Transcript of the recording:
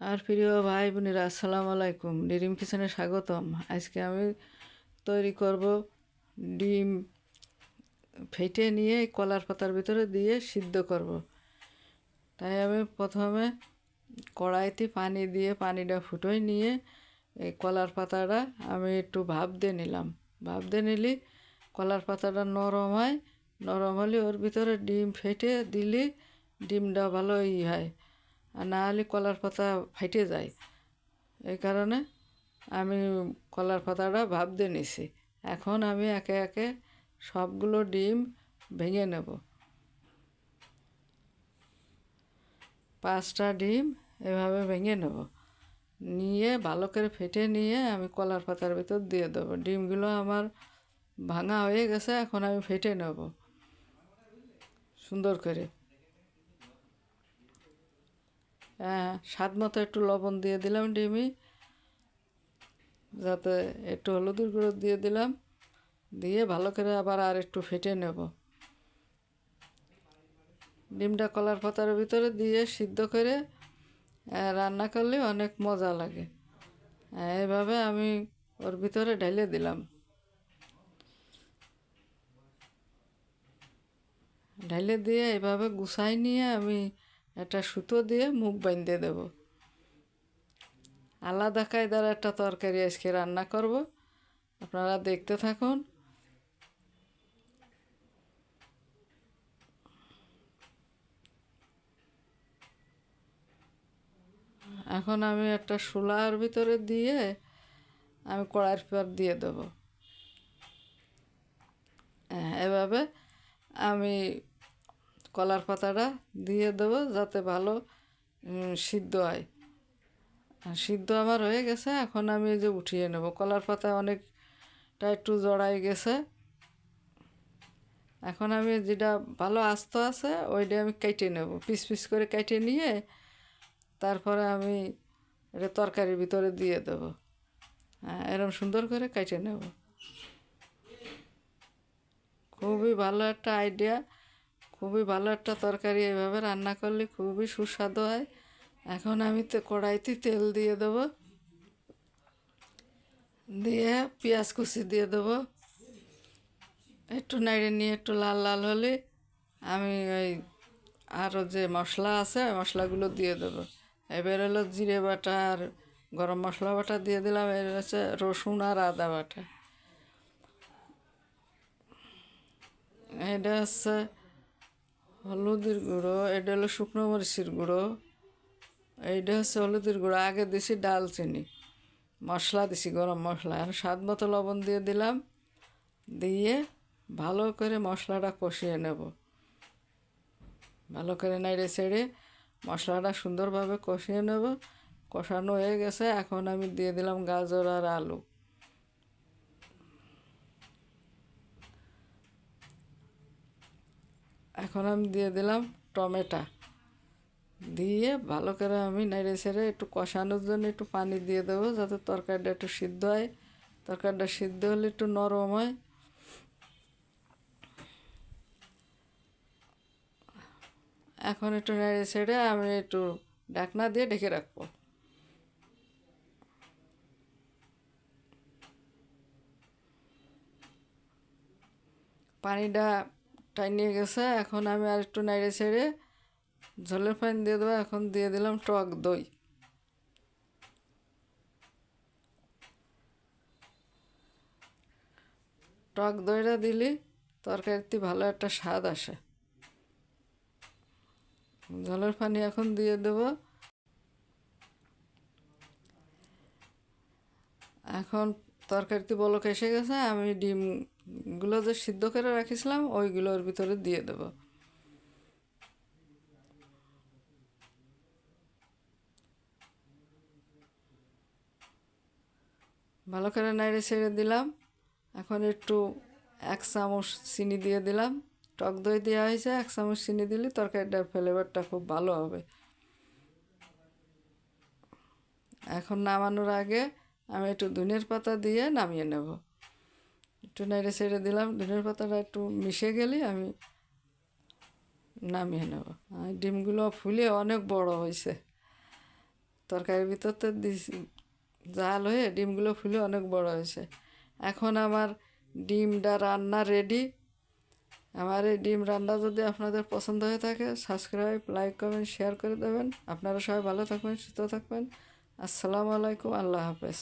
আর প্রিয় ভাই বোনেরা আসসালামু আলাইকুম। ডিম কিচেনে স্বাগতম। আজকে আমি তৈরি করব ডিম ফেটে নিয়ে কলার পাতার ভিতরে দিয়ে সিদ্ধ করব। তাই আমি প্রথমে কড়াইতে পানি দিয়ে পানিটা ফুটোই নিয়ে এই কলার পাতাটা আমি একটু ভাপ দিয়ে নিলাম। ভাপ দিয়ে নিলে কলার পাতাটা নরম হয়। নরম হলে ওর ভিতরে ডিম ফেটে দিলে ডিমটা ভালো হয়, আর না হলে কলার পাতা ফেটে যায়। এই কারণে আমি কলার পাতাটা ভাপ দিয়ে নিছি। এখন আমি একে একে সবগুলো ডিম ভেঙে নেব। 5টা ডিম এভাবে ভেঙে নেব, নিয়ে ভালো করে ফেটে নিয়ে আমি কলার পাতার ভিতর দিয়ে দেবো। ডিমগুলো আমার ভাঙা হয়ে গেছে, এখন আমি ফেটে নেব সুন্দর করে। স্বাদ মতো একটু লবণ দিয়ে দিলাম ডিমে, যাতে একটু হলুদের গুঁড়ো দিয়ে দিলাম, দিয়ে ভালো করে আবার আর একটু ফেটে নেব। ডিমটা কলার পাতার ভিতরে দিয়ে সিদ্ধ করে রান্না করলে অনেক মজা লাগে। এইভাবে আমি ওর ভিতরে ঢেলে দিলাম। ঢেলে দিয়ে এভাবে গুছাই নিয়ে আমি একটা সুতো দিয়ে মুখ বাঁধিয়ে দেব। আলাদা কায়দার একটা তরকারি আজকে রান্না করব, আপনারা দেখতে থাকুন। এখন আমি একটা শোলার ভিতরে দিয়ে আমি কড়াইয়ের পর দিয়ে দেবো। এভাবে আমি কলার পাতাটা দিয়ে দেবো, যাতে ভালো সিদ্ধ হয়। সিদ্ধ আমার হয়ে গেছে, এখন আমি এই যে উঠিয়ে নেব। কলার পাতা অনেকটা একটু জড়াই গেছে। এখন আমি যেটা ভালো আস্ত আছে ওইটা আমি কেটে নেব, পিস পিস করে কেটে নিয়ে তারপরে আমি এটা তরকারির ভিতরে দিয়ে দেবো। এরকম সুন্দর করে কেটে নেব। খুবই ভালো একটা আইডিয়া, খুবই ভালো একটা তরকারি। এভাবে রান্না করলে খুবই সুস্বাদু হয়। এখন আমি তো কড়াইতে তেল দিয়ে দেবো, দিয়ে পেঁয়াজ কুচি দিয়ে দেবো। একটু নাড়ে নিয়ে একটু লাল লাল হলে আমি ওই আরও যে মশলা আছে ওই মশলাগুলো দিয়ে দেবো। এবার হলো জিরে বাটা আর গরম মশলা বাটা দিয়ে দিলাম। এর হচ্ছে রসুন আর আদা বাটা। এটা হচ্ছে হলুদের গুঁড়ো, এটা হলো শুকনো মরিচের গুঁড়ো, এইটা হচ্ছে হলুদের গুঁড়ো। আগে দিছি ডালচিনি, মশলা দিছি গরম মশলা, আর স্বাদ মতো লবণ দিয়ে দিলাম। দিয়ে ভালো করে মশলাটা কষিয়ে নেব। ভালো করে নেড়ে ছেড়ে মশলাটা সুন্দরভাবে কষিয়ে নেব। কষানো হয়ে গেছে, এখন আমি দিয়ে দিলাম গাজর আর আলু। এখন আমি দিয়ে দিলাম টমেটো। দিয়ে ভালো করে আমি নেড়ে ছেড়ে একটু কষানোর জন্য একটু পানি দিয়ে দেবো, যাতে তরকারিটা একটু সিদ্ধ হয়। তরকারিটা সিদ্ধ হলে একটু নরম হয়। এখন একটু নেড়ে ছেড়ে আমি একটু ঢাকনা দিয়ে ঢেকে রাখবো। পানিটা টাইনিয়ে গেছে, এখন আমি আর একটু নেড়ে ছেড়ে ঝোলের পানি দিয়ে দেবো। এখন দিয়ে দিলাম টক দই। টক দইটা দিলে তরকারিতে ভালো একটা স্বাদ আসে। ঝোলের পানি এখন দিয়ে দেব। এখন তরকারিতে বলক এসে গেছে, আমি ডিমগুলো যে সিদ্ধ করে রাখিছিলাম ওইগুলোর ভিতরে দিয়ে দেব। ভালো করে নাড়ে ছেড়ে দিলাম। এখন একটু 1 চামচ চিনি দিয়ে দিলাম। টক দই দেওয়া হয়েছে, 1 চামচ চিনি দিলে তরকারিটার ফ্লেভারটা খুব ভালো হবে। এখন নামানোর আগে আমি একটু ধনিয়ার পাতা দিয়ে নামিয়ে নেব। একটু নেড়ে ছেড়ে দিলাম, ধনিয়ার পাতাটা একটু মিশে গেলে আমি নামিয়ে নেব। ডিমগুলো ফুলে অনেক বড় হয়েছে, তরকারির ভিতরতে দিছি, জাল হয়ে ডিমগুলো ফুলে অনেক বড় হয়েছে। এখন আমার ডিমটা রান্না রেডি। আমার এই ডিম রান্না যদি আপনাদের পছন্দ হয়ে থাকে, সাবস্ক্রাইব, লাইক, কমেন্ট, শেয়ার করে দেবেন। আপনারা সবাই ভালো থাকবেন, সুস্থ থাকবেন। আসসালামু আলাইকুম, আল্লাহ হাফেজ।